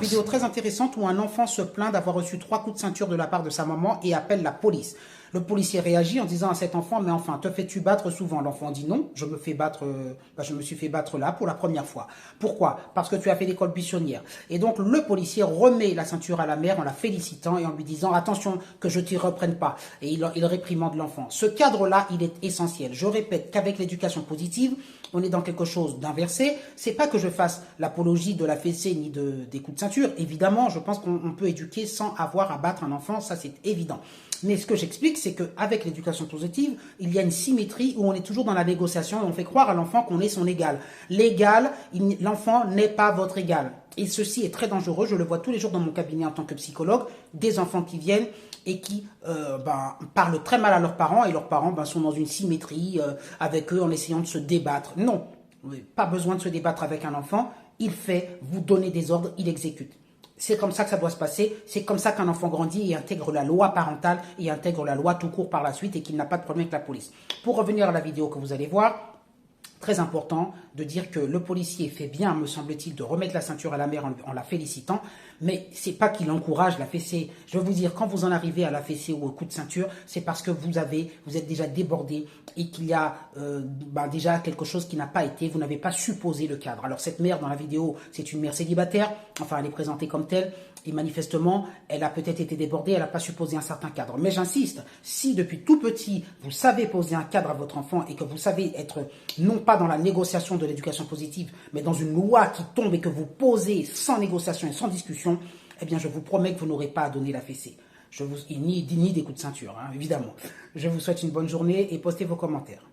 vidéo très intéressante où un enfant se plaint d'avoir reçu 3 coups de ceinture de la part de sa maman et appelle la police. Le policier réagit en disant à cet enfant, mais enfin, te fais-tu battre souvent? L'enfant dit non, je me suis fait battre là pour la première fois. Pourquoi? Parce que tu as fait l'école buissonnière. Et donc, le policier remet la ceinture à la mère en la félicitant et en lui disant, attention que je t'y reprenne pas. Et il réprimande l'enfant. Ce cadre-là, il est essentiel. Je répète qu'avec l'éducation positive, on est dans quelque chose d'inversé. C'est pas que je fasse l'apologie de la fessée ni des coups de ceinture. Évidemment, je pense qu'on peut éduquer sans avoir à battre un enfant, ça c'est évident. Mais ce que j'explique, c'est qu'avec l'éducation positive, il y a une symétrie où on est toujours dans la négociation et on fait croire à l'enfant qu'on est son égal. L'égal, l'enfant n'est pas votre égal. Et ceci est très dangereux, je le vois tous les jours dans mon cabinet en tant que psychologue, des enfants qui viennent et qui parlent très mal à leurs parents et leurs parents sont dans une symétrie avec eux en essayant de se débattre. Non, pas besoin de se débattre avec un enfant, il fait, vous donnez des ordres, il exécute. C'est comme ça que ça doit se passer, c'est comme ça qu'un enfant grandit et intègre la loi parentale et intègre la loi tout court par la suite et qu'il n'a pas de problème avec la police. Pour revenir à la vidéo que vous allez voir, très important de dire que le policier fait bien, me semble-t-il, de remettre la ceinture à la mère en la félicitant, mais c'est pas qu'il encourage la fessée. Je veux vous dire, quand vous en arrivez à la fessée ou au coup de ceinture, c'est parce que vous êtes déjà débordé et qu'il y a déjà quelque chose qui n'a pas été, vous n'avez pas supposé le cadre. Alors cette mère dans la vidéo, c'est une mère célibataire, enfin elle est présentée comme telle, et manifestement, elle a peut-être été débordée, elle n'a pas supposé un certain cadre. Mais j'insiste, si depuis tout petit, vous savez poser un cadre à votre enfant et que vous savez être non pas dans la négociation de l'éducation positive, mais dans une loi qui tombe et que vous posez sans négociation et sans discussion, eh bien je vous promets que vous n'aurez pas à donner la fessée. Ni des coups de ceinture, hein, évidemment. Je vous souhaite une bonne journée et postez vos commentaires.